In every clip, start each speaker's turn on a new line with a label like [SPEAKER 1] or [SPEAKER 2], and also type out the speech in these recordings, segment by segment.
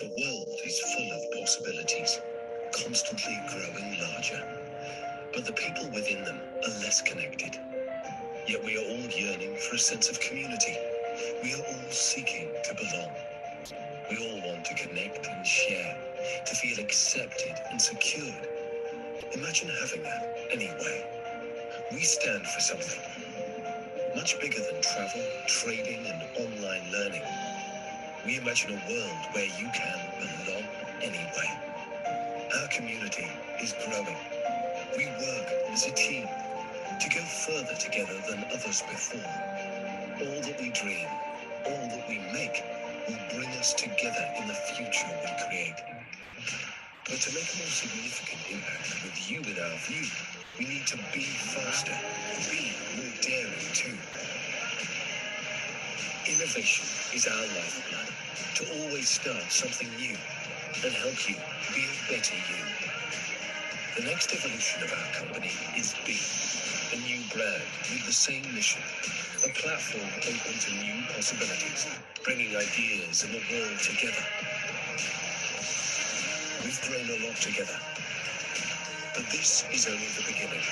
[SPEAKER 1] The world is full of possibilities, constantly growing larger. But the people within them are less connected. Yet we are all yearning for a sense of community. We are all seeking to belong. We all want to connect and share, to feel accepted and secured. Imagine having that anyway. We stand for something much bigger than travel, trading, and online learning. We imagine a world where you can belong anyway. Our community is growing. We work as a team to go further together than others before. All that we dream, all that we make, will bring us together in the future we create. But to make a more significant impact with you in our view, we need to be faster, be more daring too. Innovation is our lifeblood, to always start something new and help you be a better you. The next evolution of our company is B, a new brand with the same mission, a platform open to new possibilities, bringing ideas and the world together. We've grown a lot together, but this is only the beginning.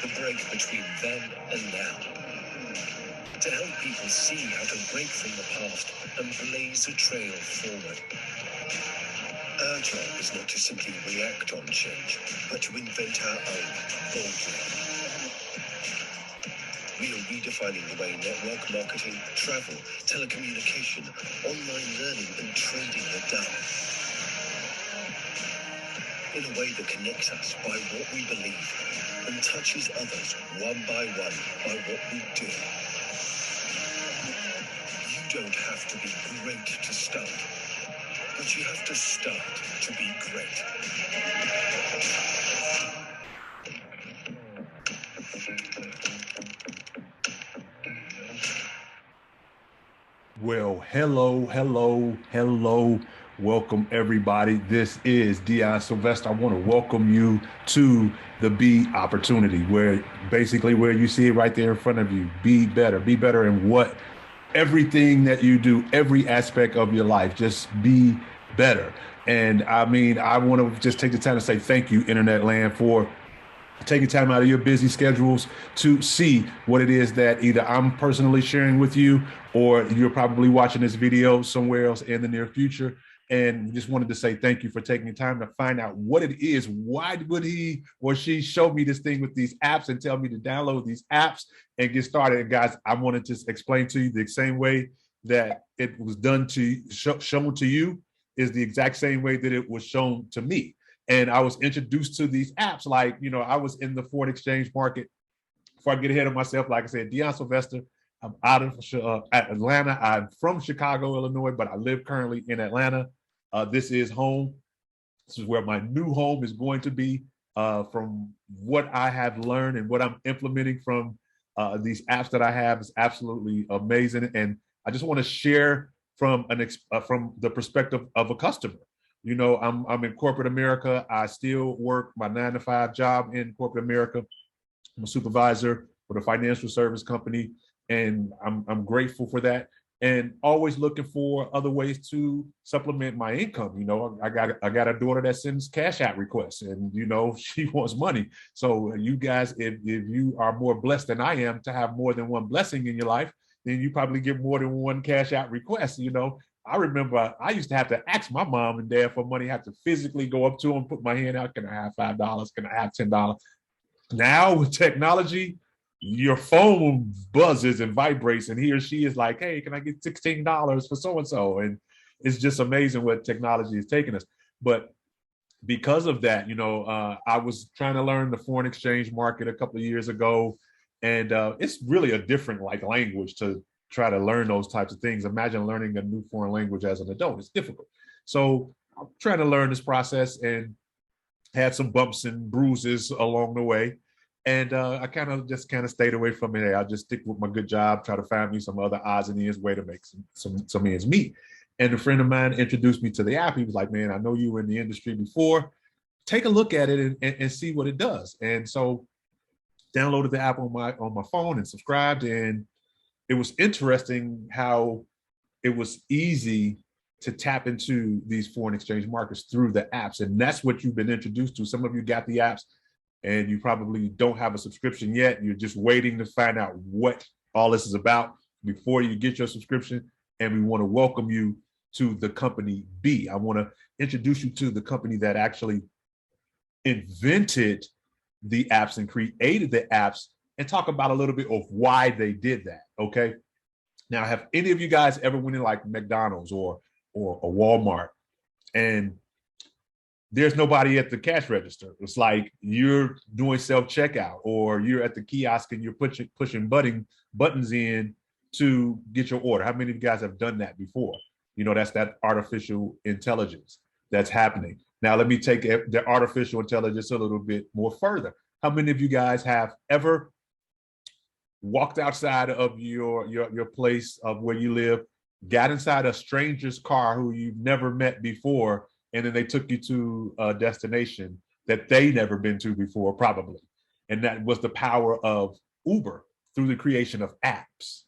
[SPEAKER 1] The break between then and now. To help people see how to break from the past and blaze a trail forward. Our job is not to simply react on change, but to invent our own boldly. We are redefining the way network marketing, travel, telecommunication, online learning and trading are done. In a way that connects us by what we believe and touches others one by what we do. You don't have to be great to start, but you have to start to be great.
[SPEAKER 2] Well, hello. Welcome, everybody. This is Dion Sylvester. I want to welcome you to the Be Opportunity, where you see it right there in front of you. Be better in what? Everything that you do, every aspect of your life, just be better. And I mean, I want to just take the time to say thank you, Internet Land, for taking time out of your busy schedules to see what it is that either I'm personally sharing with you or you're probably watching this video somewhere else in the near future. And just wanted to say thank you for taking the time to find out what it is. Why would he or she show me this thing with these apps and tell me to download these apps and get started? And guys, I wanted to explain to you the same way that it was done to shown to you is the exact same way that it was shown to me. And I was introduced to these apps like, I was in the foreign exchange market. Before I get ahead of myself, like I said, Dion Sylvester, I'm out of Atlanta. I'm from Chicago, Illinois, but I live currently in Atlanta. This is home. This is where my new home is going to be. From what I have learned and what I'm implementing from these apps that I have is absolutely amazing. And I just want to share from the perspective of a customer. I'm in corporate America. I still work my 9-to-5 job in corporate America. I'm a supervisor for the financial service company, and I'm grateful for that. And always looking for other ways to supplement my income. I got a daughter that sends cash out requests, and she wants money. So you guys, if you are more blessed than I am to have more than one blessing in your life, then you probably get more than one cash out request. I remember I used to have to ask my mom and dad for money. I have to physically go up to them, put my hand out. Can I have $5? Can I have $10? Now with technology, your phone buzzes and vibrates, and he or she is like, hey, can I get $16 for so-and-so? And it's just amazing what technology is taking us. But because of that, I was trying to learn the foreign exchange market a couple of years ago. And it's really a different language to try to learn those types of things. Imagine learning a new foreign language as an adult. It's difficult. So I'm trying to learn this process and had some bumps and bruises along the way. And I kind of stayed away from it. I'll just stick with my good job, try to find me some other odds and ends way to make some ends meet. And a friend of mine introduced me to the app. He was like, man, I know you were in the industry before. Take a look at it and see what it does. And so downloaded the app on my phone and subscribed. And it was interesting how it was easy to tap into these foreign exchange markets through the apps. And that's what you've been introduced to. Some of you got the apps and you probably don't have a subscription yet. You're just waiting to find out what all this is about before you get your subscription. And we want to welcome you to the company B. I want to introduce you to the company that actually invented the apps and created the apps, and talk about a little bit of why they did that. Okay. Now, have any of you guys ever went in like McDonald's or a Walmart and there's nobody at the cash register? It's like you're doing self-checkout, or you're at the kiosk and you're pushing buttons in to get your order. How many of you guys have done that before? You know, that's that artificial intelligence that's happening. Now, let me take the artificial intelligence a little bit more further. How many of you guys have ever walked outside of your place of where you live, got inside a stranger's car who you've never met before, and then they took you to a destination that they never been to before, probably? And that was the power of Uber through the creation of apps.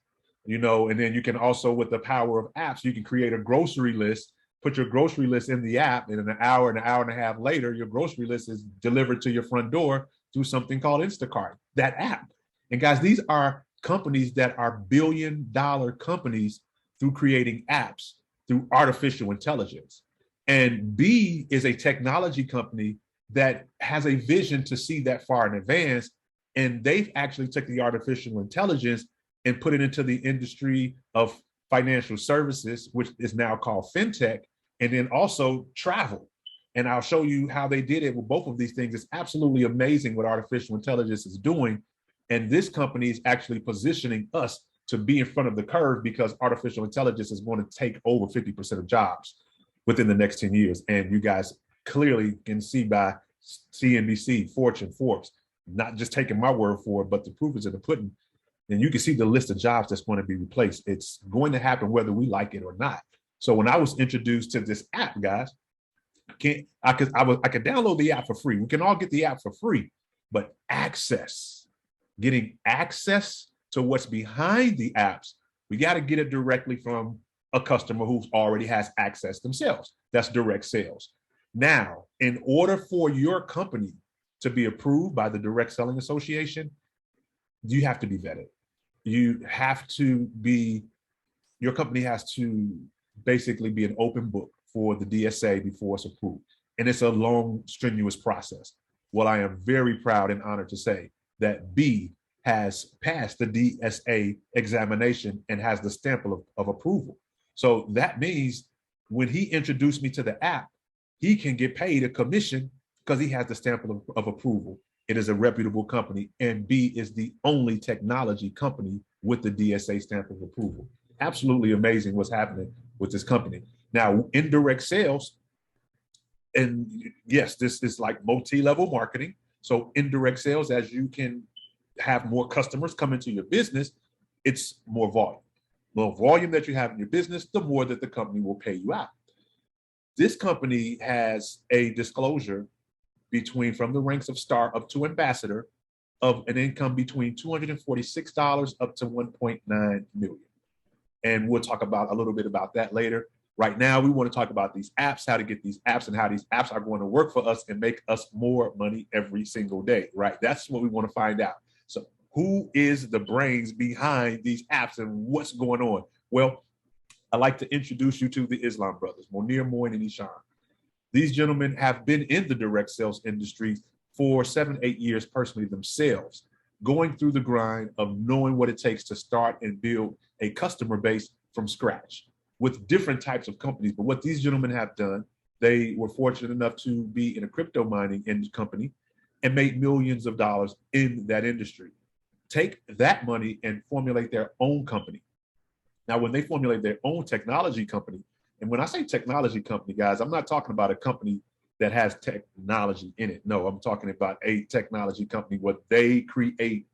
[SPEAKER 2] You know, and then you can also, with the power of apps, you can create a grocery list, put your grocery list in the app, and in an hour and a half later, your grocery list is delivered to your front door through something called Instacart, that app. And guys, these are companies that are billion-dollar companies through creating apps, through artificial intelligence. And B is a technology company that has a vision to see that far in advance. And they've actually took the artificial intelligence and put it into the industry of financial services, which is now called fintech, and then also travel. And I'll show you how they did it with both of these things. It's absolutely amazing what artificial intelligence is doing. And this company is actually positioning us to be in front of the curve, because artificial intelligence is going to take over 50% of jobs within the next 10 years. And you guys clearly can see by CNBC, Fortune, Forbes, not just taking my word for it, but the proof is in the pudding. And you can see the list of jobs that's going to be replaced. It's going to happen whether we like it or not. So when I was introduced to this app, guys, I could download the app for free. We can all get the app for free, but getting access to what's behind the apps, we got to get it directly from a customer who already has access themselves. That's direct sales. Now, in order for your company to be approved by the Direct Selling Association, you have to be vetted. Your company has to basically be an open book for the DSA before it's approved. And it's a long, strenuous process. Well, I am very proud and honored to say that B has passed the DSA examination and has the stamp of approval. So that means when he introduced me to the app, he can get paid a commission because he has the stamp of approval. It is a reputable company, and B is the only technology company with the DSA stamp of approval. Absolutely amazing what's happening with this company. Now, indirect sales, and yes, this is like multi-level marketing. So indirect sales, as you can have more customers come into your business, it's more volume. The more volume that you have in your business, the more that the company will pay you out. This company has a disclosure from the ranks of star up to ambassador of an income between $246 up to $1.9 million. And we'll talk about a little bit about that later. Right now, we want to talk about these apps, how to get these apps, and how these apps are going to work for us and make us more money every single day, right? That's what we want to find out. So who is the brains behind these apps and what's going on? Well, I'd like to introduce you to the Islam brothers, Monir, Moin, and Ishan. These gentlemen have been in the direct sales industry for 7-8 years personally themselves, going through the grind of knowing what it takes to start and build a customer base from scratch with different types of companies. But what these gentlemen have done, they were fortunate enough to be in a crypto mining company and made millions of dollars in that industry. Take that money and formulate their own company. Now, when they formulate their own technology company, and when I say technology company, guys, I'm not talking about a company that has technology in it. No, I'm talking about a technology company where they create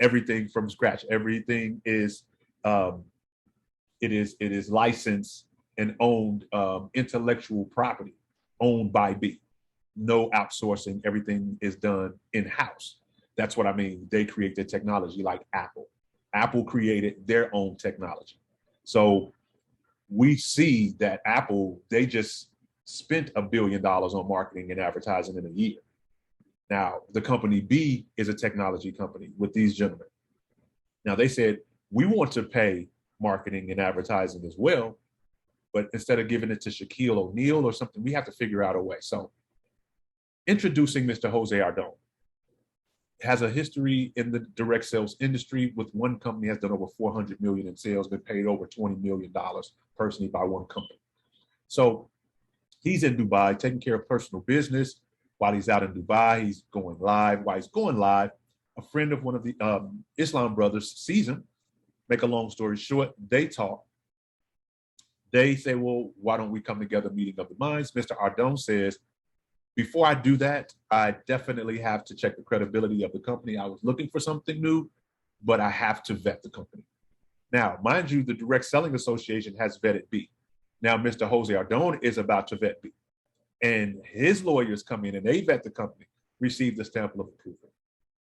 [SPEAKER 2] everything from scratch. Everything is it is licensed and owned, intellectual property owned by B. No outsourcing. Everything is done in-house. That's what I mean. They create their technology like Apple. Apple created their own technology. So we see that Apple, they just spent $1 billion on marketing and advertising in a year. Now, the company B is a technology company with these gentlemen. Now, they said, we want to pay marketing and advertising as well, but instead of giving it to Shaquille O'Neal or something, we have to figure out a way. So introducing Mr. Jose Ardon. Has a history in the direct sales industry. With one company, has done over 400 million in sales, been paid over $20 million personally by one company. So he's in Dubai taking care of personal business. While he's out in Dubai, he's going live. While he's going live, a friend of one of the Islam brothers sees him. Make a long story short, they talk. They say, well, why don't we come together, meeting of the minds? Mr. Ardon says, before I do that, I definitely have to check the credibility of the company. I was looking for something new, but I have to vet the company. Now, mind you, the Direct Selling Association has vetted B. Now, Mr. Jose Ardon is about to vet B. And his lawyers come in and they vet the company, receive the stamp of approval.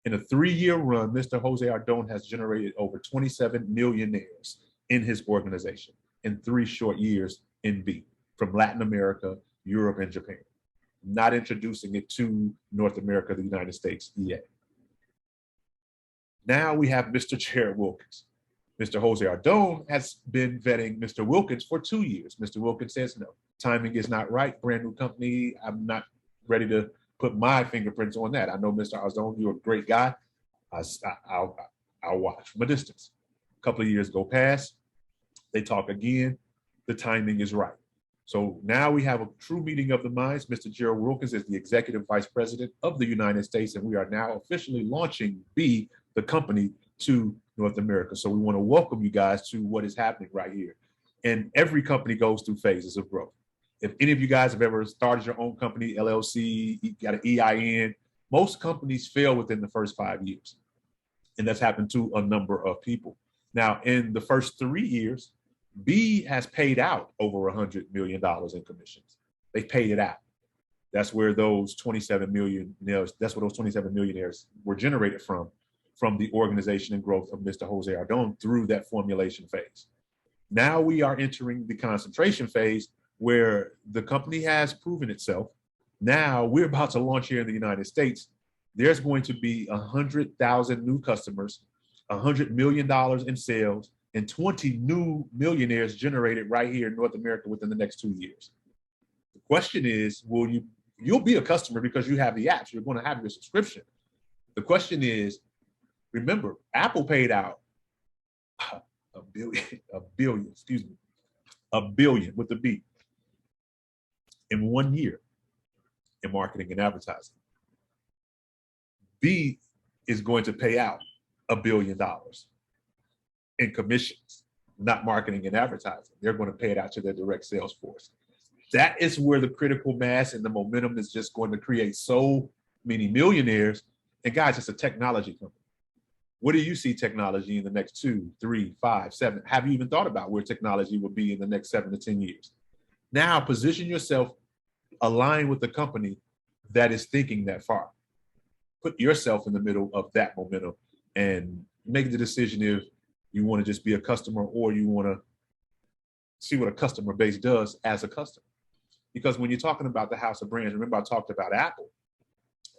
[SPEAKER 2] In a 3-year run, Mr. Jose Ardon has generated over 27 millionaires in his organization in 3 short years in B, from Latin America, Europe, and Japan. Not introducing it to North America, the United States yet. Now we have Mr. Jared Wilkins. Mr. Jose Ardon has been vetting Mr. Wilkins for 2 years. Mr. Wilkins says, no, timing is not right. Brand new company. I'm not ready to put my fingerprints on that. I know Mr. Ardon, you're a great guy. I'll watch from a distance. A couple of years go past. They talk again. The timing is right. So now we have a true meeting of the minds. Mr. Gerald Wilkins is the Executive Vice President of the United States, and we are now officially launching B, the company, to North America. So we want to welcome you guys to what is happening right here. And every company goes through phases of growth. If any of you guys have ever started your own company, LLC, you got an EIN, most companies fail within the first 5 years. And that's happened to a number of people. Now, in the first 3 years, B has paid out over $100 million in commissions. They paid it out. That's where those 27 millionaires, that's where those 27 millionaires were generated from the organization and growth of Mr. Jose Ardon through that formulation phase. Now we are entering the concentration phase where the company has proven itself. Now we're about to launch here in the United States. There's going to be 100,000 new customers, $100 million in sales, and 20 new millionaires generated right here in North America within the next 2 years. The question is, you'll be a customer because you have the apps. You're going to have your subscription. The question is, remember, Apple paid out a billion with the B in 1 year in marketing and advertising. B is going to pay out $1 billion in commissions, not marketing and advertising. They're going to pay it out to their direct sales force. That is where the critical mass and the momentum is just going to create so many millionaires. And guys, it's a technology company. What do you see technology in the next 2, 3, 5, 7? Have you even thought about where technology will be in the next 7 to 10 years? Now position yourself, align with the company that is thinking that far. Put yourself in the middle of that momentum and make the decision if you want to just be a customer or you want to see what a customer base does as a customer. Because when you're talking about the house of brands, remember I talked about Apple.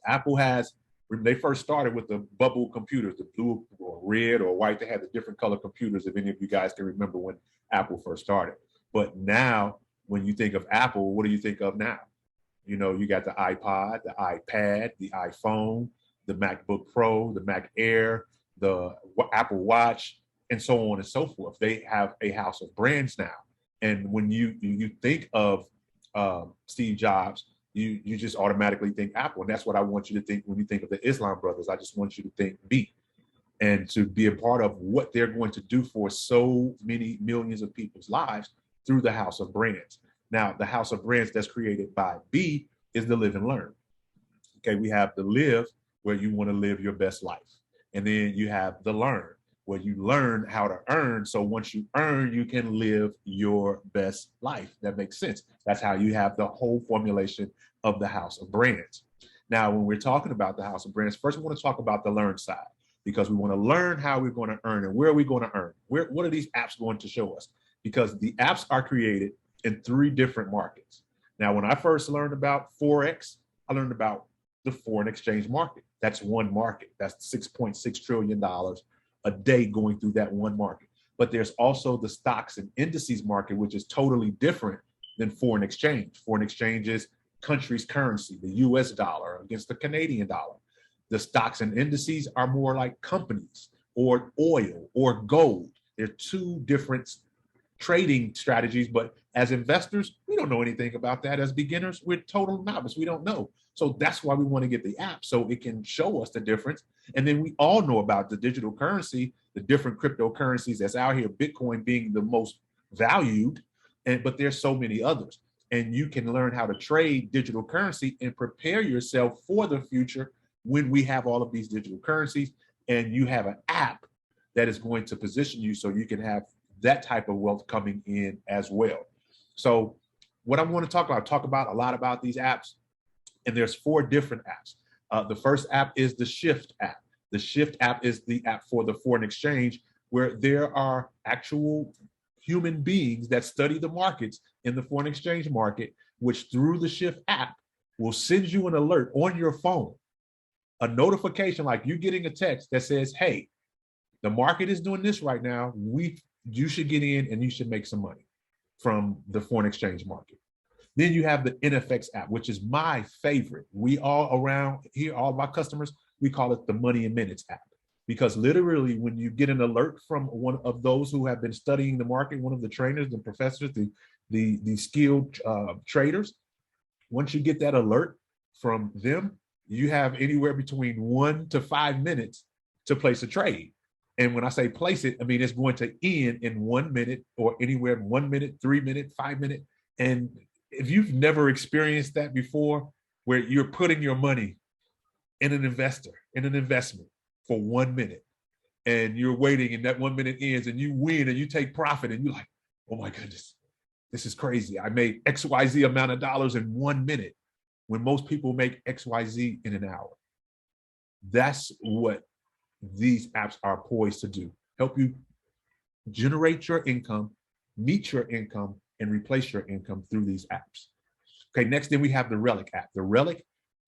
[SPEAKER 2] Apple has, they first started with the bubble computers, the blue or red or white. They had the different color computers, if any of you guys can remember when Apple first started. But now, when you think of Apple, what do you think of now? You know, you got the iPod, the iPad, the iPhone, the MacBook Pro, the Mac Air, the Apple Watch, and so on and so forth. They have a house of brands now. And when you think of Steve Jobs, you just automatically think Apple. And that's what I want you to think when you think of the Islam brothers. I just want you to think B, and to be a part of what they're going to do for so many millions of people's lives through the house of brands. Now, the house of brands that's created by B is the live and learn. Okay, we have the live, where you want to live your best life. And then you have the learn, where you learn how to earn. So once you earn, you can live your best life. That makes sense. That's how you have the whole formulation of the house of brands. Now, when we're talking about the house of brands, first we want to talk about the learn side, because we want to learn how we're going to earn and where are we going to earn? What are these apps going to show us? because the apps are created in 3 different markets. Now, when I first learned about Forex, I learned about the foreign exchange market. That's one market. That's $6.6 trillion a day going through that one market. But there's also the stocks and indices market, which is totally different than foreign exchange. Foreign exchange is country's currency, the US dollar against the Canadian dollar. The stocks and indices are more like companies or oil or gold. They're 2 different trading strategies, but as investors, we don't know anything about that. As beginners, we're total novice. We don't know. So that's why we want to get the app, so it can show us the difference. And then we all know about the digital currency, the different cryptocurrencies that's out here, Bitcoin being the most valued, but there's so many others. And you can learn how to trade digital currency and prepare yourself for the future when we have all of these digital currencies, and you have an app that is going to position you so you can have that type of wealth coming in as well. So what I want to talk about a lot about these apps, and there's 4 different apps. The first app is the Shift app. The Shift app is the app for the foreign exchange, where there are actual human beings that study the markets in the foreign exchange market, which through the Shift app will send you an alert on your phone, a notification like you getting a text that says, hey, the market is doing this right now. You should get in and you should make some money from the foreign exchange market. Then you have the NFX app, which is my favorite. We all around here, all of our customers, we call it the Money in Minutes app, because literally when you get an alert from one of those who have been studying the market, one of the trainers, the professors, the skilled traders, once you get that alert from them, you have anywhere between 1 to 5 minutes to place a trade. And when I say place it, I mean, it's going to end in 1 minute or anywhere 1 minute, 3 minute, 5 minute. And if you've never experienced that before, where you're putting your money in an investment for 1 minute, and you're waiting and that 1 minute ends and you win and you take profit and you're like, oh my goodness, this is crazy. I made XYZ amount of dollars in 1 minute when most people make XYZ in an hour. That's what these apps are poised to do. Help you generate your income, meet your income, and replace your income through these apps. Okay, next then we have the Relic app. The Relic,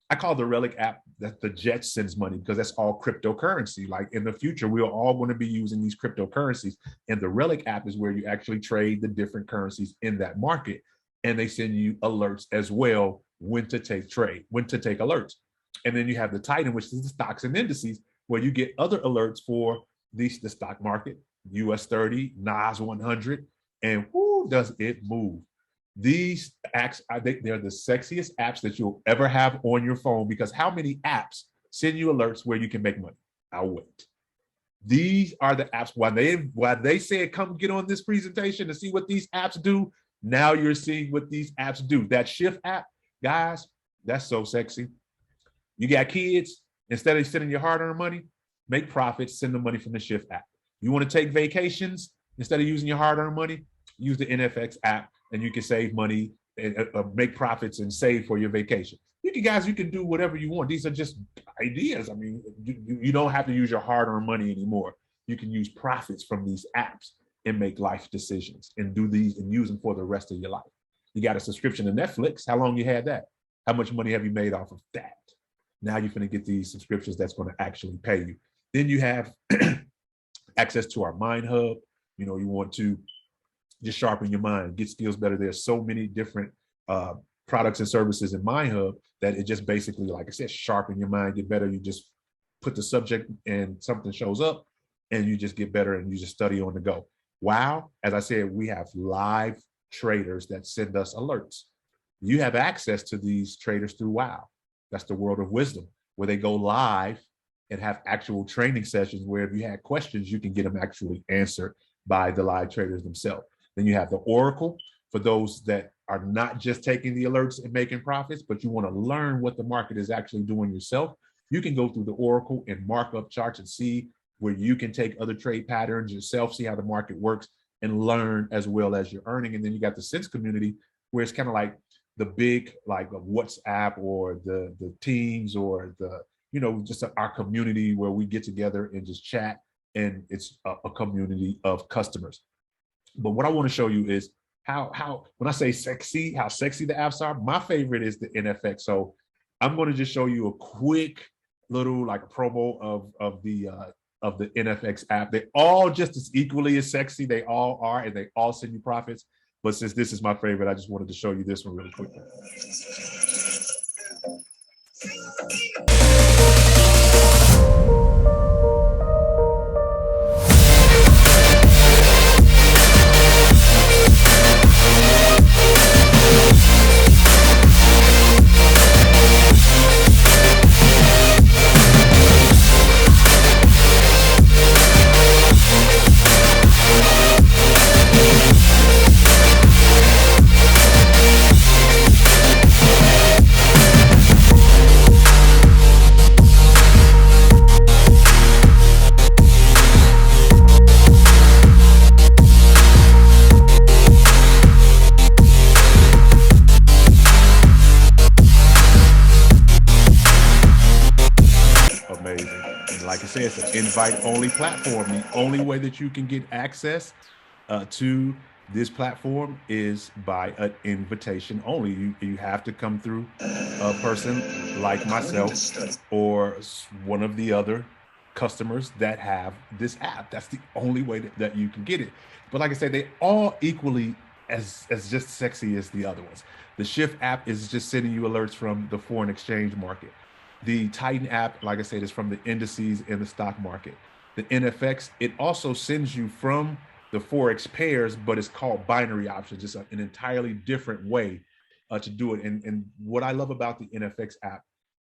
[SPEAKER 2] I call the Relic app that the jet sends money, because that's all cryptocurrency. Like in the future, we're all going to be using these cryptocurrencies. And the Relic app is where you actually trade the different currencies in that market. And they send you alerts as well when to take alerts. And then you have the Titan, which is the stocks and indices, where you get other alerts for the stock market, US 30, NAS 100, and whoo, does it move. These apps, they're the sexiest apps that you'll ever have on your phone, because how many apps send you alerts where you can make money? I'll wait. These are the apps. While they said, come get on this presentation to see what these apps do, now you're seeing what these apps do. That Shift app, guys, that's so sexy. You got kids, instead of sending your hard-earned money, make profits, send the money from the Shift app. You want to take vacations, instead of using your hard-earned money, use the NFX app, and you can save money and make profits and save for your vacation. You can do whatever you want. These are just ideas. I mean, you don't have to use your hard-earned money anymore. You can use profits from these apps and make life decisions and do these and use them for the rest of your life. You got a subscription to Netflix. How long you had that? How much money have you made off of that? Now you're going to get these subscriptions that's going to actually pay you. Then you have access to our Mind Hub. You know, you want to just sharpen your mind, get skills better. There's so many different products and services in Mind Hub that it just basically, like I said, sharpen your mind, get better. You just put the subject and something shows up and you just get better and you just study on the go. Wow. As I said, we have live traders that send us alerts. You have access to these traders through Wow. That's the world of wisdom, where they go live and have actual training sessions where if you had questions, you can get them actually answered by the live traders themselves. Then you have the Oracle for those that are not just taking the alerts and making profits, but you want to learn what the market is actually doing yourself. You can go through the Oracle and mark up charts and see where you can take other trade patterns yourself, see how the market works, and learn as well as you're earning. And then you got the Sense community, where it's kind of like the big, like a WhatsApp or the Teams or the, you know, just our community where we get together and just chat, and it's a community of customers. But what I want to show you is how when I say sexy, how sexy the apps are. My favorite is the NFX. So I'm going to just show you a quick little like promo of the NFX app. They all just as equally as sexy. They all are, and they all send you profits. But since this is my favorite, I just wanted to show you this one really quickly. Amazing. And like I said, it's an invite-only platform. The only way that you can get access to this platform is by an invitation only. You have to come through a person like myself or one of the other customers that have this app. That's the only way that you can get it. But like I said, they all equally as just sexy as the other ones. The Shift app is just sending you alerts from the foreign exchange market. The Titan app, like I said, is from the indices in the stock market. The NFX, it also sends you from the Forex pairs, but it's called binary options. It's an entirely different way to do it. And what I love about the NFX app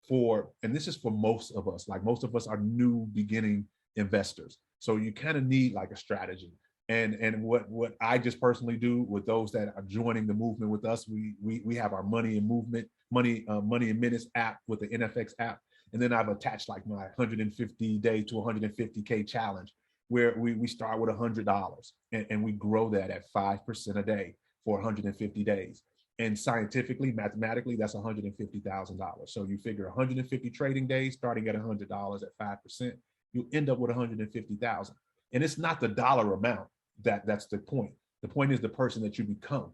[SPEAKER 2] and this is for most of us, like most of us are new beginning investors. So you kind of need like a strategy. And what I just personally do with those that are joining the movement with us, we have our money and minutes app with the NFX app, and then I've attached like my 150 day to 150K challenge, where we start with $100 and we grow that at 5% a day for 150 days. And scientifically, mathematically, that's $150,000. So you figure 150 trading days starting at $100 at 5%, you end up with 150,000. And it's not the dollar amount that's the point. The point is the person that you become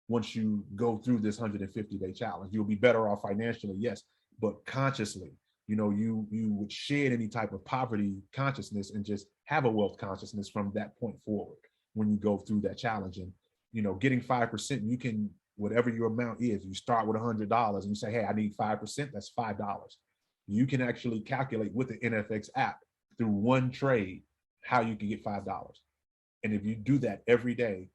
[SPEAKER 2] once you go through this 150-day challenge. You'll be better off financially, yes, but consciously, you would shed any type of poverty consciousness and just have a wealth consciousness from that point forward when you go through that challenge. And getting 5%, you can, whatever your amount is, you start with $100 and you say, hey, I need 5%, that's $5. You can actually calculate with the NFX app through one trade how you can get $5. And if you do that every day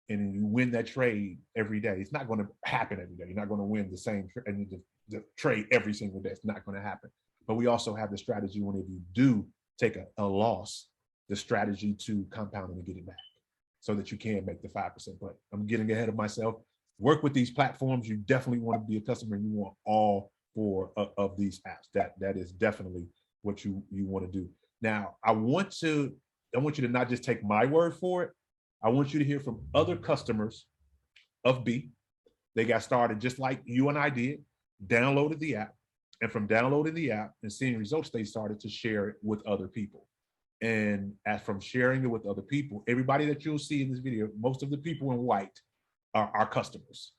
[SPEAKER 2] and you win that trade every day, it's not going to happen every day. You're not going to win the same and the trade every single day. It's not going to happen. But we also have the strategy when if you do take a loss, the strategy to compound and get it back so that you can make the 5%. But I'm getting ahead of myself. Work with these platforms. You definitely want to be a customer and you want all four of these apps. That is definitely what you want to do. Now, I want you to not just take my word for it. I want you to hear from other customers of B. They got started just like you and I did, downloaded the app, and from downloading the app and seeing results, they started to share it with other people. And as from sharing it with other people, everybody that you'll see in this video, most of the people in white are our customers.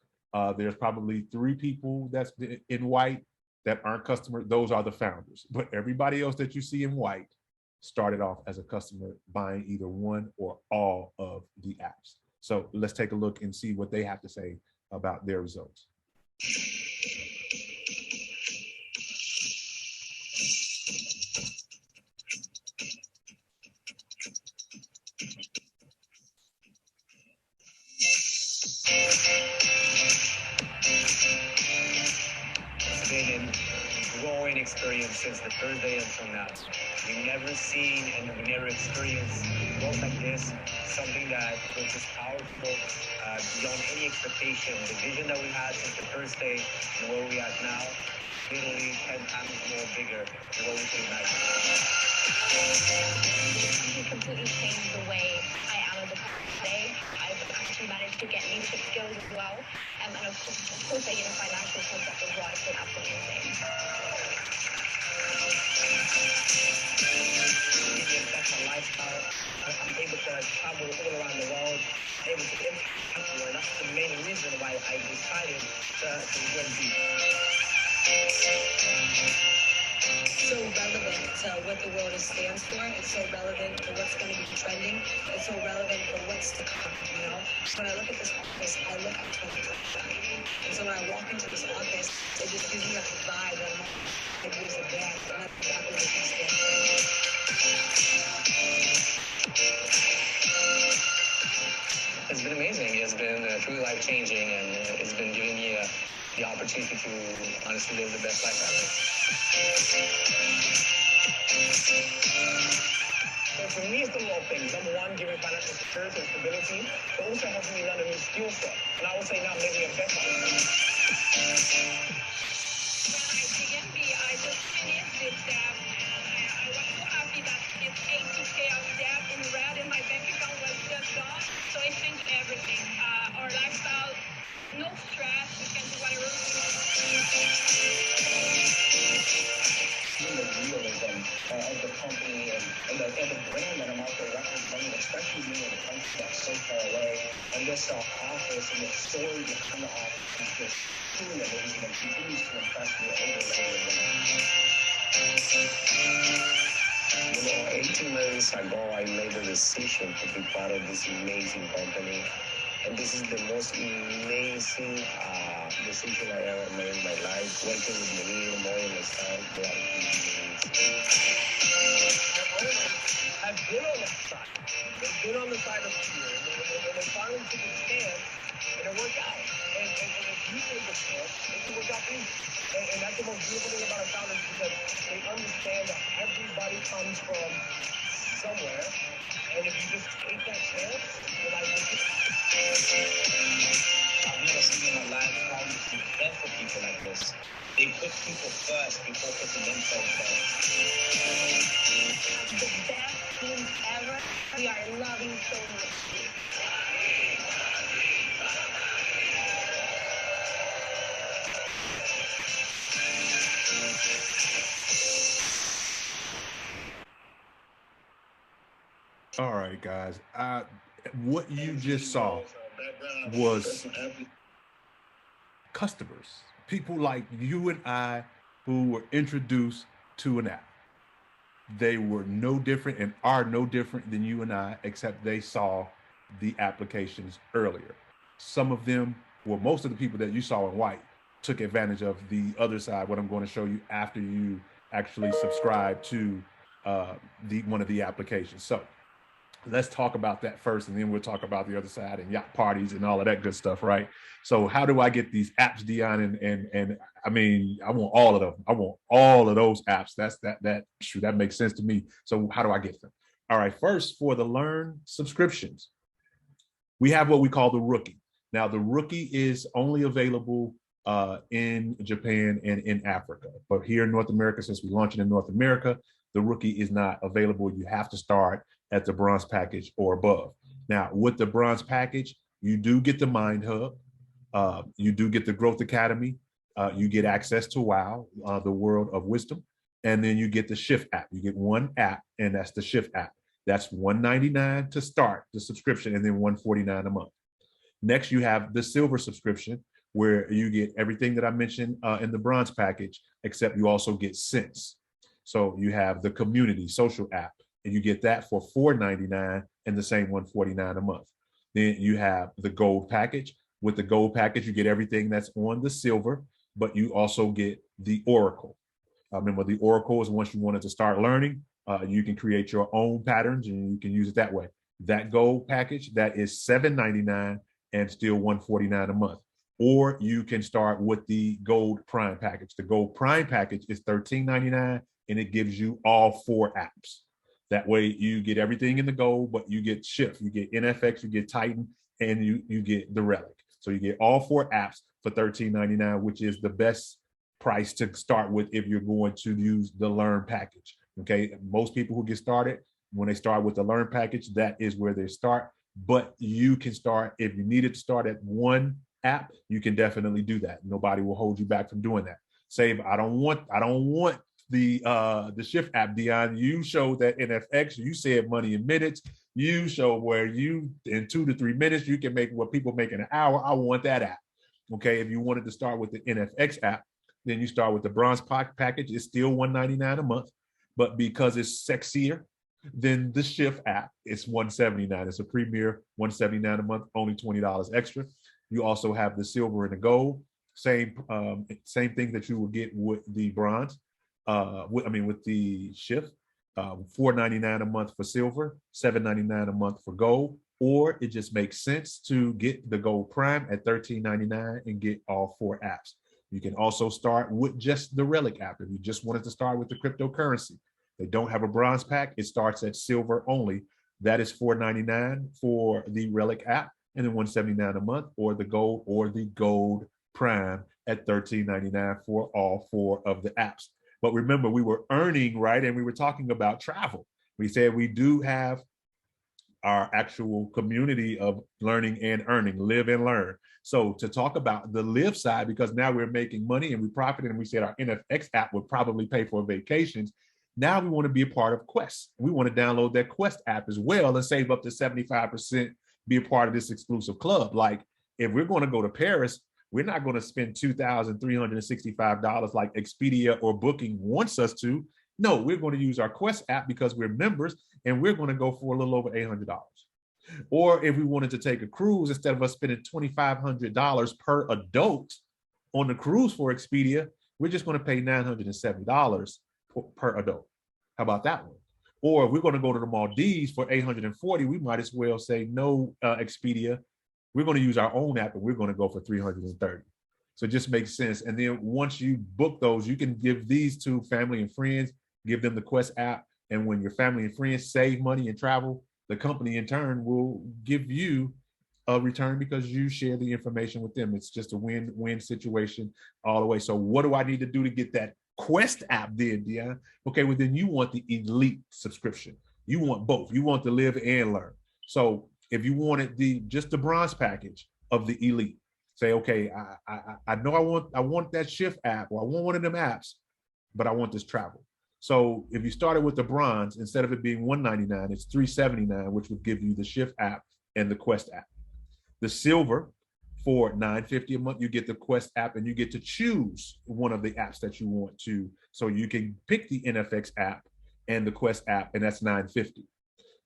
[SPEAKER 2] There's probably 3 people that's in white that aren't customers. Those are the founders. But everybody else that you see in white started off as a customer buying either one or all of the apps. So let's take a look and see what they have to say about their results.
[SPEAKER 1] It's been a growing experience since the Thursday until now. We've never seen and we've never experienced growth like this, something that was just powerful, beyond any expectation. The vision that we had since the Thursday and where we are now, literally 10 times more bigger than what we could imagine.
[SPEAKER 3] It completely changed the way I am as a person today. I've actually managed to get leadership skills as well, and of course, financial concept as well. It's been absolutely insane.
[SPEAKER 1] That's my lifestyle. I'm able to travel all around the world. able to impact more. And that's the main reason why I decided to join Beat. So relevant to what the world stands for. It's so relevant to what's going to be trending. It's so relevant for what's to come, you know? When I look at this office, I look at 2025. And so when I walk into this office, it just gives me that vibe that I'm like, there's a bad, and that's exactly what it stands for. It's been amazing. It's been truly life-changing, and it's been giving me the opportunity to honestly live the best life ever. So for me, it's the little things. Number one, giving financial security and stability, but also helping me learn a new skill set. And I would say now maybe a better one. When I began I just finished this step, and I was so happy that this 80K of debt in red in my bank account was just gone. So it changed everything. Our lifestyle, no stress, we can do whatever we want. The realism of the company and the brand that I'm out there representing, especially being in a country that's so far away, and this office and the story behind the office is just truly amazing and continues to impress me over and over again. 18 months ago, I made the decision to be part of this amazing company. And this is the most amazing decision I ever made in my life. Working with Maria, Moy, and myself, they are amazing. I've been on the side. They've been on the side of fear. And they finally took a chance, and it worked out. And if you take a chance, it can work out for you. And that's the most beautiful thing about our founders, because they understand that everybody comes from somewhere. And if you just take that chance, your life will change. I've never seen in my life how you prepare for people like this. They put people first before putting themselves first. The best team ever. We are loving so much.
[SPEAKER 2] All right, guys. What you just saw was customers, people like you and I who were introduced to an app. They were no different and are no different than you and I, except they saw the applications earlier. Some of them, well, most of the people that you saw in white took advantage of the other side, what I'm going to show you after you actually subscribe to one of the applications. So let's talk about that first, and then we'll talk about the other side and yacht parties and all of that good stuff, right? So how do I get these apps, Dion? And I mean, I want all of them. I want all of those apps. That makes sense to me. So how do I get them? All right, first, for the Learn subscriptions, we have what we call the Rookie. Now, the Rookie is only available in Japan and in Africa. But here in North America, since we're launching in North America, the Rookie is not available. You have to start at the Bronze package or above. Now, with the Bronze package, you do get the Mind Hub. You do get the Growth Academy. You get access to WOW, the World of Wisdom. And then you get the Shift app. You get one app, and that's the Shift app. That's $199 to start the subscription, and then $149 a month. Next, you have the Silver subscription, where you get everything that I mentioned in the Bronze package, except you also get Sense. So you have the Community Social app, and you get that for $499 and the same $149 a month. Then you have the Gold package. With the Gold package, you get everything that's on the Silver, but you also get the Oracle. Remember, the Oracle is once you wanted to start learning, you can create your own patterns and you can use it that way. That Gold package, that is $799 and still $149 a month. Or you can start with the Gold Prime package. The Gold Prime package is $13.99 and it gives you all 4 apps. That way you get everything in the Gold, but you get Shift, you get NFX, you get Titan, and you get the Relic. So you get all 4 apps for $13.99, which is the best price to start with if you're going to use the Learn package. Okay, most people who get started, when they start with the Learn package, that is where they start. But you can start, if you needed to start at one app, you can definitely do that. Nobody will hold you back from doing that. Say, I don't want the shift app, Dion, you showed that NFX, you said money in minutes. You show where you in 2 to 3 minutes, you can make what people make in an hour. I want that app. Okay. If you wanted to start with the NFX app, then you start with the bronze package. It's still $199 a month, but because it's sexier than the shift app, it's $179. It's a premier $179 a month, only $20 extra. You also have the silver and the gold. Same thing that you would get with the bronze. With the shift. $4.99 a month for silver, $7.99 a month for gold, or it just makes sense to get the gold prime at $13.99 and get all 4 apps. You can also start with just the Relic app if you just wanted to start with the cryptocurrency. They don't have a bronze pack. It starts at silver only. That is $4.99 for the Relic app, and then $179 a month, or the gold prime at $13.99 for all 4 of the apps. But remember, we were earning, right? And we were talking about travel. We said we do have our actual community of learning and earning, live and learn. So to talk about the live side, because now we're making money and we profited, and we said our NFX app would probably pay for vacations. Now we want to be a part of Quest. We want to download that Quest app as well and save up to 75%, be a part of this exclusive club. Like if we're going to go to Paris, we're not going to spend $2,365 like Expedia or Booking wants us to. No, we're going to use our Quest app because we're members, and we're going to go for a little over $800. Or if we wanted to take a cruise, instead of us spending $2,500 per adult on the cruise for Expedia, we're just going to pay $970 per adult. How about that one? Or if we're going to go to the Maldives for $840, we might as well say no, Expedia. We're going to use our own app, and we're going to go for $330. So it just makes sense. And then once you book those, you can give these to family and friends, give them the Quest app. And when your family and friends save money and travel, the company in turn will give you a return because you share the information with them. It's just a win-win situation all the way. So what do I need to do to get that Quest app then, Dion? Okay, well then you want the elite subscription. You want both. You want to live and learn. So if you wanted just the bronze package of the elite, say, okay, I know I want that shift app, or I want one of them apps, but I want this travel. So if you started with the bronze, instead of it being $199, it's $379, which would give you the shift app and the Quest app. The silver, for $950 a month, you get the Quest app, and you get to choose one of the apps that you want to. So you can pick the NFX app and the Quest app, and that's $950.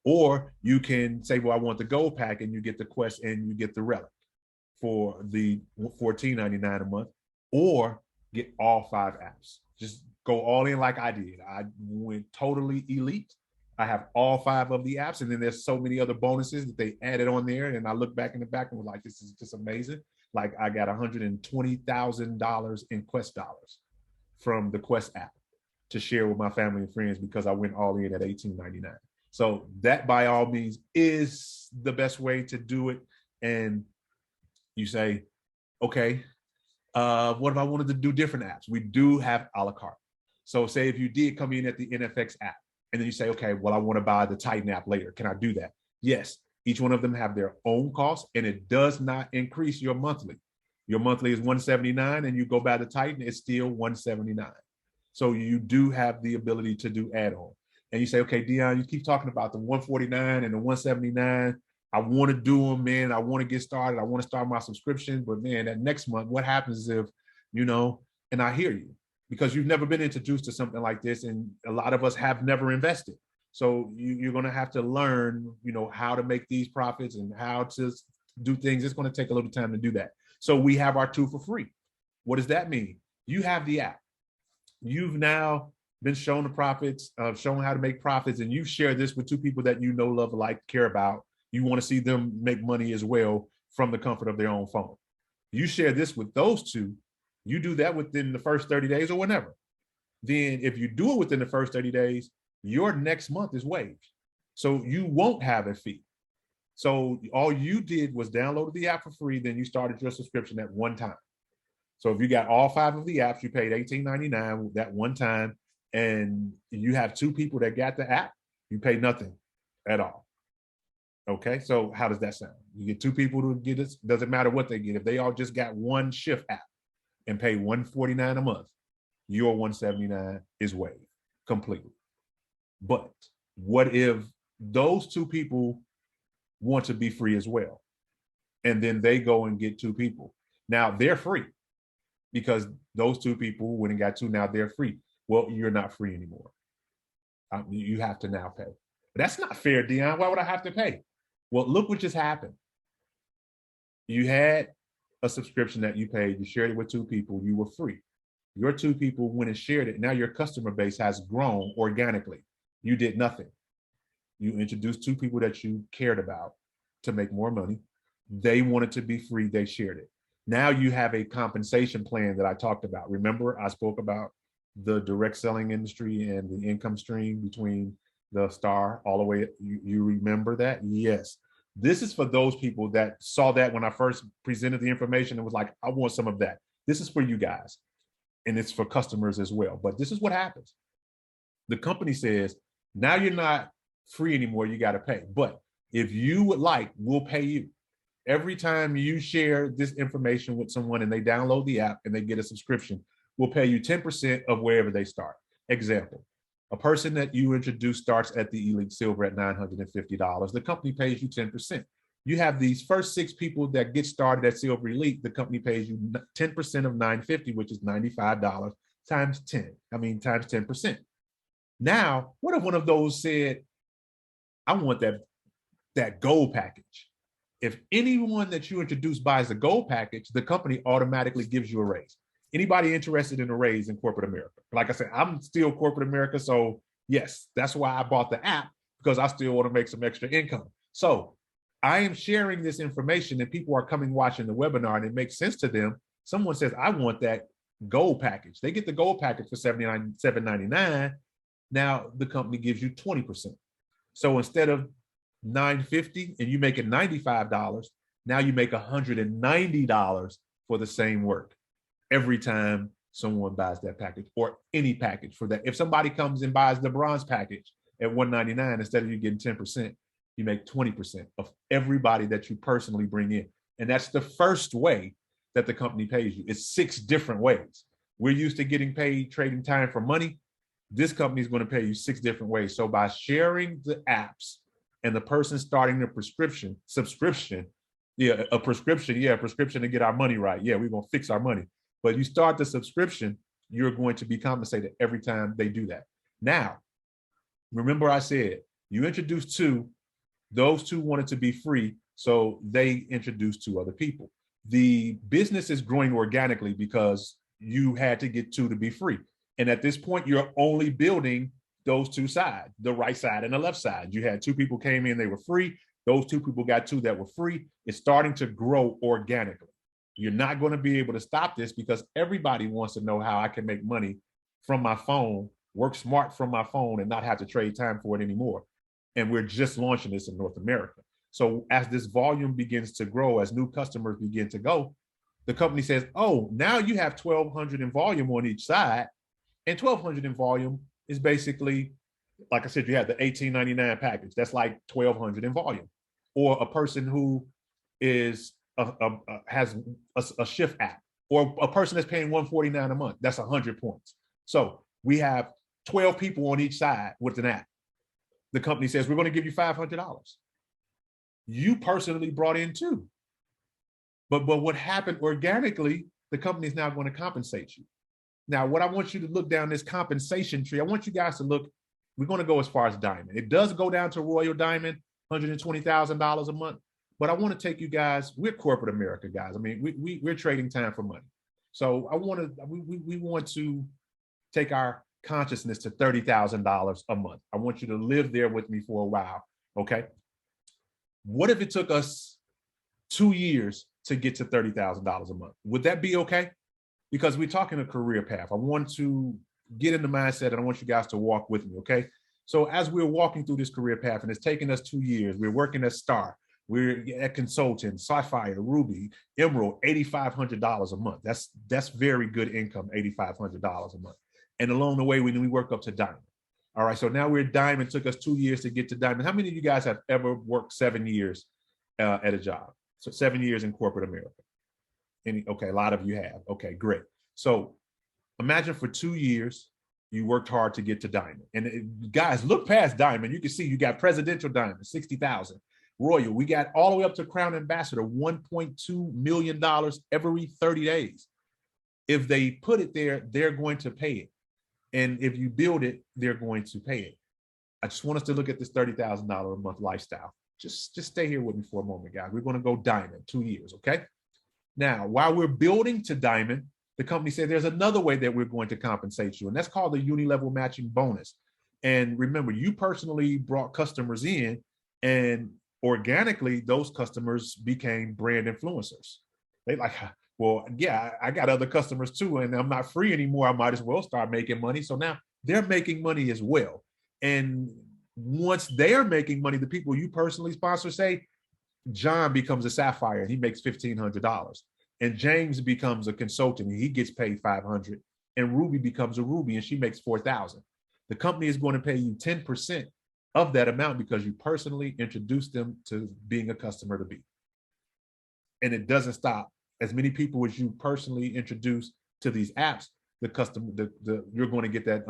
[SPEAKER 2] Or you can say, well, I want the gold pack, and you get the Quest and you get the Relic for the $14.99 a month, or get all 5 apps. Just go all in like I did. I went totally elite. I have all 5 of the apps, and then there's so many other bonuses that they added on there. And I look back in the back and was like, this is just amazing. Like I got $120,000 in Quest dollars from the Quest app to share with my family and friends because I went all in at $18.99. So that by all means is the best way to do it. And you say, okay, what if I wanted to do different apps? We do have a la carte. So say if you did come in at the NFX app, and then you say, okay, well, I want to buy the Titan app later. Can I do that? Yes. Each one of them have their own cost, and it does not increase your monthly. Your monthly is $179, and you go buy the Titan, it's still $179. So you do have the ability to do add-on. And you say, okay, Dion, you keep talking about the $149 and the $179. I want to do them, man. I want to get started. I want to start my subscription. But man, that next month, what happens if, and I hear you, because you've never been introduced to something like this, and a lot of us have never invested. So you're going to have to learn, how to make these profits and how to do things. It's going to take a little time to do that. So we have our 2 for free. What does that mean? You have the app. You've now been shown the profits, shown how to make profits, and you share this with 2 people that you know, love, like, care about. You want to see them make money as well from the comfort of their own phone. You share this with those 2. You do that within the first 30 days or whenever. Then if you do it within the first 30 days, your next month is waived. So you won't have a fee. So all you did was download the app for free, then you started your subscription at one time. So if you got all 5 of the apps, you paid $18.99 that one time, and you have 2 people that got the app, you pay nothing at all. Okay, so how does that sound? You get 2 people to get it, doesn't matter what they get. If they all just got one shift app and pay $149 a month, your 179 is waived completely. But what if those two people want to be free as well? And then they go and get two people. Now they're free because those two people went and got two, now they're free. Well, you're not free anymore. You have to now pay. But that's not fair, Dion. Why would I have to pay? Well, look what just happened. You had a subscription that you paid, you shared it with two people, you were free. Your two people went and shared it. Now your customer base has grown organically. You did nothing. You introduced two people that you cared about to make more money. They wanted to be free, they shared it. Now you have a compensation plan that I talked about. Remember, I spoke about the direct selling industry and the income stream between the star all the way. You remember that? Yes. This is for those people that saw that when I first presented the information and was like, I want some of that. This is for you guys. And it's for customers as well. But this is what happens. The company says, now you're not free anymore, you got to pay. But if you would like, we'll pay you. Every time you share this information with someone and they download the app and they get a subscription, we'll pay you 10% of wherever they start. Example, a person that you introduce starts at the Elite Silver at $950. The company pays you 10%. You have these first 6 people that get started at Silver Elite, the company pays you 10% of $950, which is $95 times 10. Times 10%. Now, what if one of those said, I want that gold package? If anyone that you introduce buys the gold package, the company automatically gives you a raise. Anybody interested in a raise in corporate America? Like I said, I'm still corporate America. So yes, that's why I bought the app, because I still want to make some extra income. So I am sharing this information and people are coming watching the webinar and it makes sense to them. Someone says, I want that gold package. They get the gold package for $7.99. Now the company gives you 20%. So instead of $950 and you make it $95, now you make $190 for the same work every time someone buys that package, or any package for that. If somebody comes and buys the bronze package at $199, instead of you getting 10%, you make 20% of everybody that you personally bring in. And that's the first way that the company pays you. It's 6 different ways. We're used to getting paid trading time for money. This company is going to pay you 6 different ways. So by sharing the apps and the person starting the subscription, a prescription to get our money right. Yeah, we're going to fix our money. But you start the subscription, you're going to be compensated every time they do that. Now, remember I said, you introduced 2, those 2 wanted to be free, so they introduced 2 other people. The business is growing organically because you had to get 2 to be free. And at this point, you're only building those 2 sides, the right side and the left side. You had 2 people came in, they were free. Those 2 people got 2 that were free. It's starting to grow organically. You're not going to be able to stop this because everybody wants to know how I can make money from my phone, work smart from my phone, and not have to trade time for it anymore. And we're just launching this in North America. So as this volume begins to grow, as new customers begin to go, the company says, oh, now you have 1,200 in volume on each side. And 1,200 in volume is basically, like I said, you have the $18.99 package. That's like 1,200 in volume. Or a person who is has a shift app, or a person that's paying $149 a month. That's 100 points. So we have 12 people on each side with an app. The company says, we're going to give you $500. You personally brought in 2. But what happened organically, the company is now going to compensate you. Now, what I want you to look down this compensation tree, I want you guys to look, we're going to go as far as diamond. It does go down to royal diamond, $120,000 a month. But I want to take you guys, we're corporate America, guys. We're trading time for money. So we want to take our consciousness to $30,000 a month. I want you to live there with me for a while, okay? What if it took us 2 years to get to $30,000 a month? Would that be okay? Because we're talking a career path. I want to get in the mindset and I want you guys to walk with me, okay? So as we're walking through this career path, and it's taken us 2 years, we're working at Star, we're at Consultant, Sapphire, Ruby, Emerald, $8,500 a month. That's very good income, $8,500 a month. And along the way, we work up to Diamond. All right, so now we're Diamond. It took us 2 years to get to Diamond. How many of you guys have ever worked 7 years at a job? So 7 years in corporate America. Okay, a lot of you have. Okay, great. So Imagine for 2 years, you worked hard to get to diamond. Guys, look past diamond. You can see you got presidential diamond, 60,000. Royal, we got all the way up to crown ambassador, $1.2 million every 30 days. If they put it there, they're going to pay it. And if you build it, they're going to pay it. I just want us to look at this $30,000 a month lifestyle. Just stay here with me for a moment, guys. We're going to go diamond, 2 years, okay? Now, while we're building to diamond, the company said there's another way that we're going to compensate you, and that's called the uni-level matching bonus. And remember, you personally brought customers in, and organically, those customers became brand influencers. They like, well, yeah, I got other customers too, and I'm not free anymore. I might as well start making money. So now they're making money as well. And once they're making money, the people you personally sponsor, say, John becomes a sapphire and he makes $1,500. And James becomes a consultant and he gets paid $500. And Ruby becomes a Ruby and she makes $4,000. The company is going to pay you 10% of that amount because you personally introduced them to being a customer to be. And it doesn't stop. As many people as you personally introduce to these apps, you're going to get that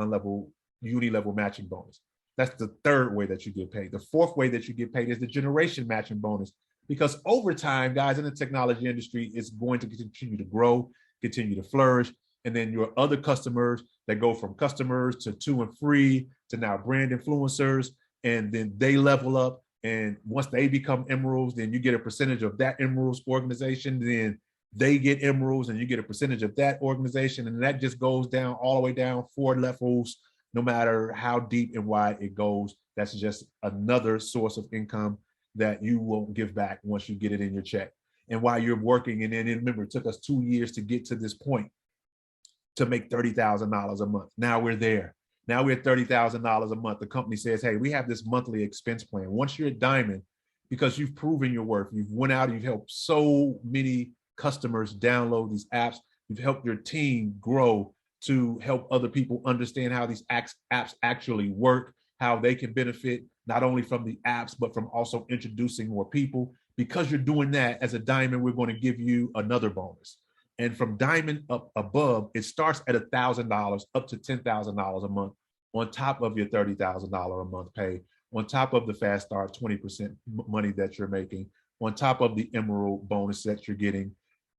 [SPEAKER 2] uni-level matching bonus. That's the third way that you get paid. The fourth way that you get paid is the generation matching bonus, because over time, guys, in the technology industry, it's going to continue to grow, continue to flourish. And then your other customers that go from customers to 2 and 3 to now brand influencers, and then they level up. And once they become emeralds, then you get a percentage of that emeralds organization. Then they get emeralds and you get a percentage of that organization. And that just goes down all the way down 4 levels. No matter how deep and wide it goes, that's just another source of income that you won't give back once you get it in your check. And while you're working, and then remember, it took us 2 years to get to this point to make $30,000 a month. Now we're there. Now we're at $30,000 a month. The company says, hey, we have this monthly expense plan. Once you're at diamond, because you've proven your worth, you've went out, you've helped so many customers download these apps, you've helped your team grow to help other people understand how these apps actually work, how they can benefit not only from the apps, but from also introducing more people. Because you're doing that as a diamond, we're going to give you another bonus. And from diamond up above, it starts at $1,000 up to $10,000 a month on top of your $30,000 a month pay, on top of the fast start 20% money that you're making, on top of the emerald bonus that you're getting.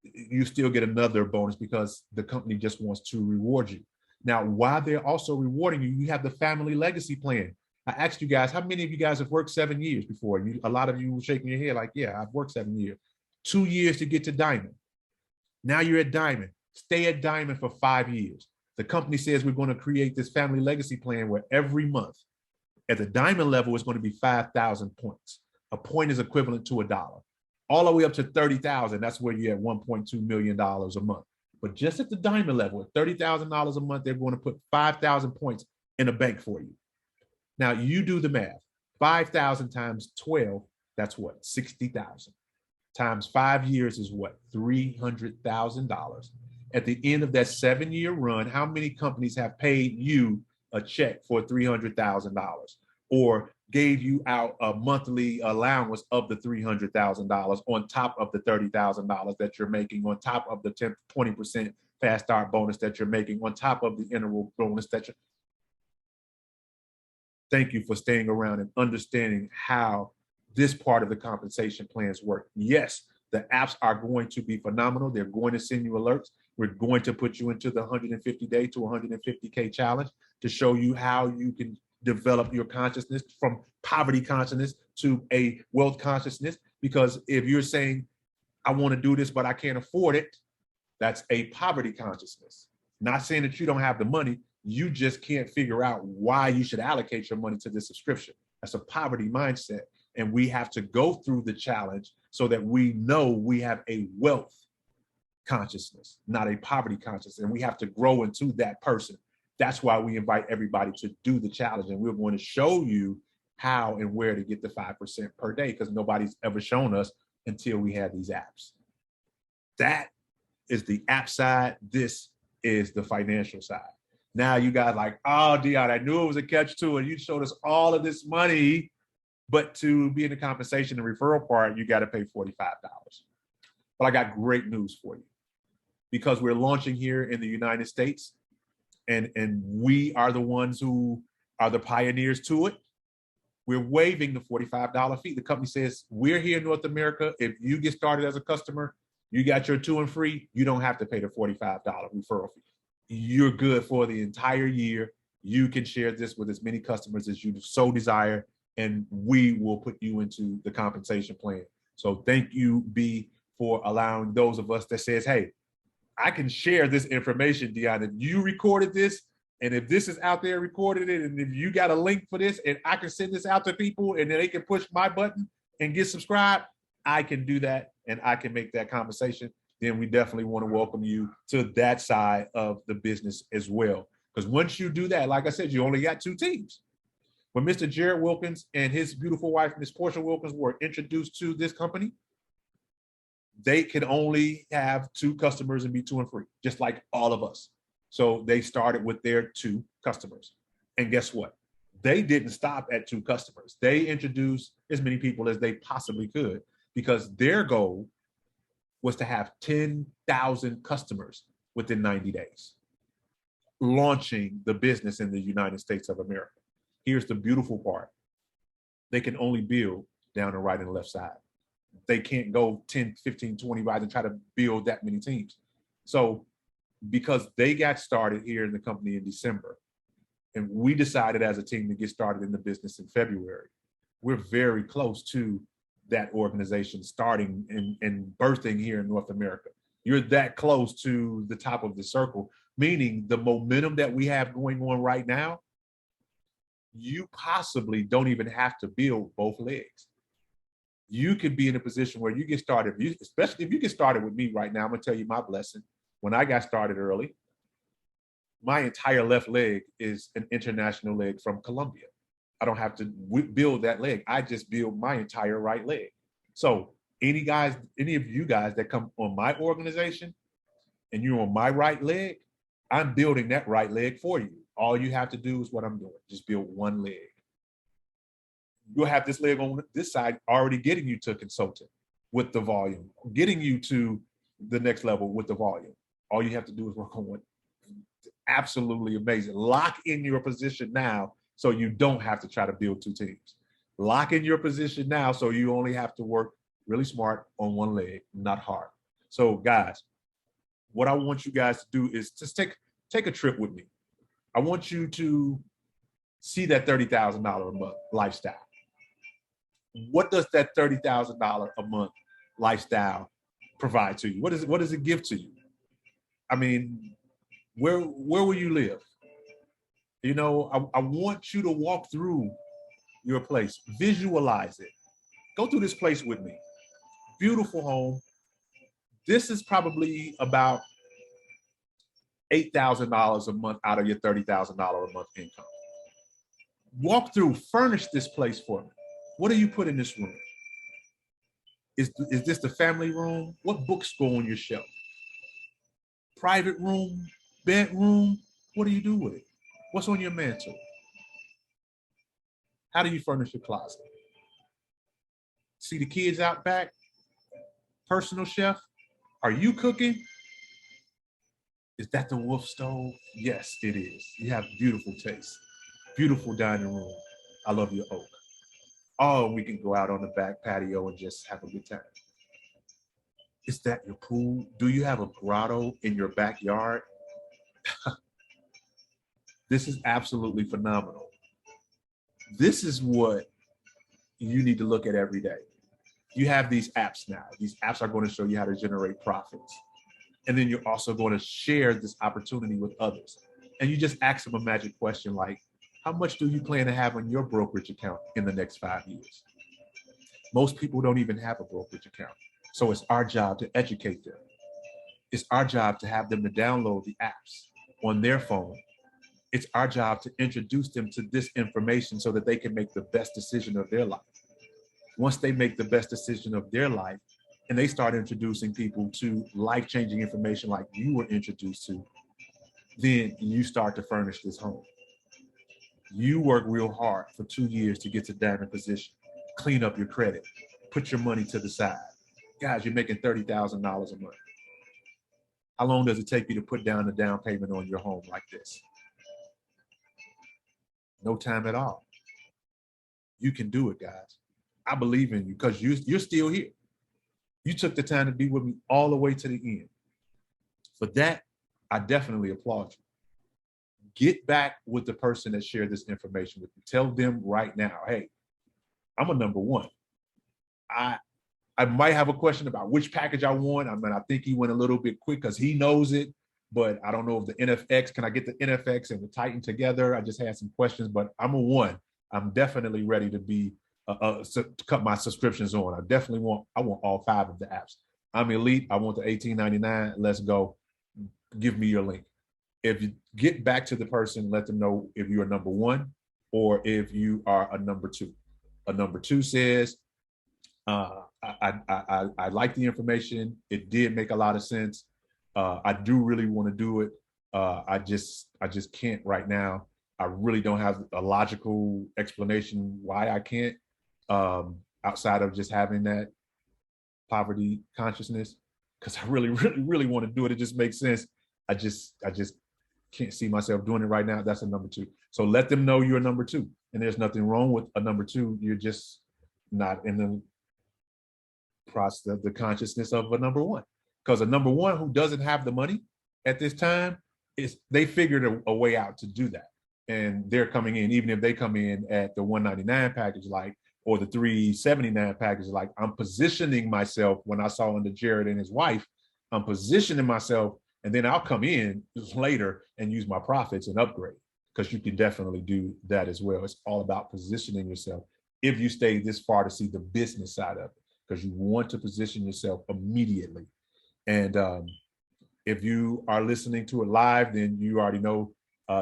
[SPEAKER 2] You still get another bonus because the company just wants to reward you. Now, while they're also rewarding you, you have the family legacy plan. I asked you guys, how many of you guys have worked 7 years before? A lot of you were shaking your head like, yeah, I've worked 7 years. 2 years to get to diamond. Now you're at diamond. Stay at diamond for 5 years. The company says we're going to create this family legacy plan where every month at the diamond level, it's going to be 5,000 points. A point is equivalent to $1. All the way up to 30,000, that's where you're at $1.2 million a month. But just at the diamond level, at $30,000 a month, they're going to put 5,000 points in a bank for you. Now you do the math. 5,000 times 12, that's what? 60,000. Times 5 years is what? $300,000. At the end of that 7-year run, how many companies have paid you a check for $300,000 or gave you out a monthly allowance of the $300,000 on top of the $30,000 that you're making, on top of the 20% fast start bonus that you're making, on top of the interval bonus that you're. Thank you for staying around and understanding how this part of the compensation plans work. Yes, the apps are going to be phenomenal. They're going to send you alerts. We're going to put you into the 150-day to 150K challenge to show you how you can develop your consciousness from poverty consciousness to a wealth consciousness. Because if you're saying, I want to do this, but I can't afford it, that's a poverty consciousness. Not saying that you don't have the money, you just can't figure out why you should allocate your money to this subscription. That's a poverty mindset. And we have to go through the challenge so that we know we have a wealth consciousness, not a poverty consciousness. And we have to grow into that person. That's why we invite everybody to do the challenge. And we're going to show you how and where to get the 5% per day, because nobody's ever shown us until we had these apps. That is the app side. This is the financial side. Now you guys like, oh, Dion, I knew it was a catch too. And you showed us all of this money, but to be in the compensation and referral part, you got to pay $45. But I got great news for you. Because we're launching here in the United States, and we are the ones who are the pioneers to it. We're waiving the $45 fee. The company says, we're here in North America. If you get started as a customer, you got your 2 and free, you don't have to pay the $45 referral fee. You're good for the entire year. You can share this with as many customers as you so desire, and we will put you into the compensation plan. So thank you, B, for allowing those of us that says, hey, I can share this information, Dion. If you recorded this, and if this is out there recorded it, and if you got a link for this, and I can send this out to people, and then they can push my button and get subscribed, I can do that, and I can make that conversation. Then we definitely want to welcome you to that side of the business as well. Because once you do that, like I said, you only got 2 teams. When Mr. Jared Wilkins and his beautiful wife, Miss Portia Wilkins, were introduced to this company, they could only have 2 customers and be 2 and free, just like all of us. So they started with their 2 customers. And guess what? They didn't stop at 2 customers. They introduced as many people as they possibly could, because their goal was to have 10,000 customers within 90 days, launching the business in the United States of America. Here's the beautiful part. They can only build down the right and left side. They can't go 10, 15, 20 rides and try to build that many teams. So because they got started here in the company in December, and we decided as a team to get started in the business in February, we're very close to that organization starting and birthing here in North America. You're that close to the top of the circle, meaning the momentum that we have going on right now, you possibly don't even have to build both legs. You could be in a position where you get started, especially if you get started with me right now. I'm gonna tell you my blessing. When I got started early, my entire left leg is an international leg from Colombia. I don't have to build that leg. I just build my entire right leg. So any of you guys that come on my organization and you're on my right leg, I'm building that right leg for you. All you have to do is what I'm doing. Just build one leg. You'll have this leg on this side already getting you to consultant with the volume, getting you to the next level with the volume. All you have to do is work on one. Absolutely amazing. Lock in your position now so you don't have to try to build 2 teams. Lock in your position now so you only have to work really smart on one leg, not hard. So guys, what I want you guys to do is just take a trip with me. I want you to see that $30,000 a month lifestyle. What does that $30,000 a month lifestyle provide to you? What does it give to you? I mean, where will you live? You know, I want you to walk through your place, visualize it. Go through this place with me. Beautiful home. This is probably about $8,000 a month out of your $30,000 a month income. Walk through, furnish this place for me. What do you put in this room? Is this the family room? What books go on your shelf? Private room, bedroom? What do you do with it? What's on your mantle? How do you furnish your closet? See the kids out back? Personal chef? Are you cooking? Is that the Wolf stove? Yes, it is. You have beautiful taste. Beautiful dining room. I love your oak. Oh, we can go out on the back patio and just have a good time. Is that your pool? Do you have a grotto in your backyard? This is absolutely phenomenal. This is what you need to look at every day. You have these apps now. These apps are going to show you how to generate profits. And then you're also going to share this opportunity with others. And you just ask them a magic question like, how much do you plan to have on your brokerage account in the next 5 years? Most people don't even have a brokerage account. So it's our job to educate them. It's our job to have them to download the apps on their phone. It's our job to introduce them to this information so that they can make the best decision of their life. Once they make the best decision of their life and they start introducing people to life-changing information like you were introduced to, then you start to furnish this home. You work real hard for 2 years to get to diamond position, clean up your credit, put your money to the side. Guys, you're making $30,000 a month. How long does it take you to put down the down payment on your home like this? No time at all. You can do it, guys. I believe in you because you're still here. You took the time to be with me all the way to the end. For that, I definitely applaud you. Get back with the person that shared this information with you. Tell them right now, hey, I'm a number one. I might have a question about which package I want. I mean, I think he went a little bit quick because he knows it, but I don't know if the NFX, can I get the NFX and the Titan together? I just had some questions, but I'm a one. I'm definitely ready to be to cut my subscriptions on. I want all 5 of the apps. I'm elite. I want the $18.99. Let's go. Give me your link. If you get back to the person, let them know if you're a number one or if you are a number two. A number two says, I like the information. It did make a lot of sense. I do really want to do it. I just can't right now. I really don't have a logical explanation why I can't, outside of just having that poverty consciousness, because I really want to do it. It just makes sense. I just can't see myself doing it right now. That's a number two. So let them know you're a number two, and there's nothing wrong with a number two. You're just not in the process of the consciousness of a number one, because a number one who doesn't have the money at this time they figured a way out to do that, and they're coming in. Even if they come in at the $199 package, like, or the $379 package, like, I'm positioning myself. When I saw under Jared and his wife, I'm positioning myself, and then I'll come in later and use my profits and upgrade, because you can definitely do that as well. It's all about positioning yourself if you stay this far to see the business side of it, because you want to position yourself immediately. And if you are listening to it live, then you already know,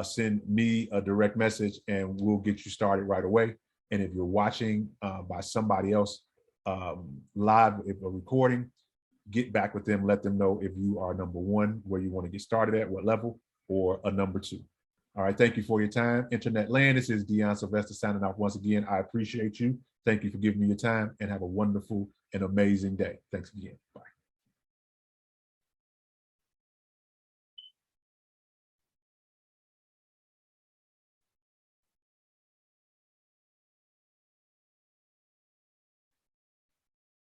[SPEAKER 2] send me a direct message and we'll get you started right away. And if you're watching by somebody else live, if a recording, get back with them, let them know if you are number one, where you want to get started at, what level, or a number two. All right, thank you for your time. Internet land, this is Dion Sylvester signing off once again. I appreciate you. Thank you for giving me your time, and have a wonderful and amazing day. Thanks again. Bye.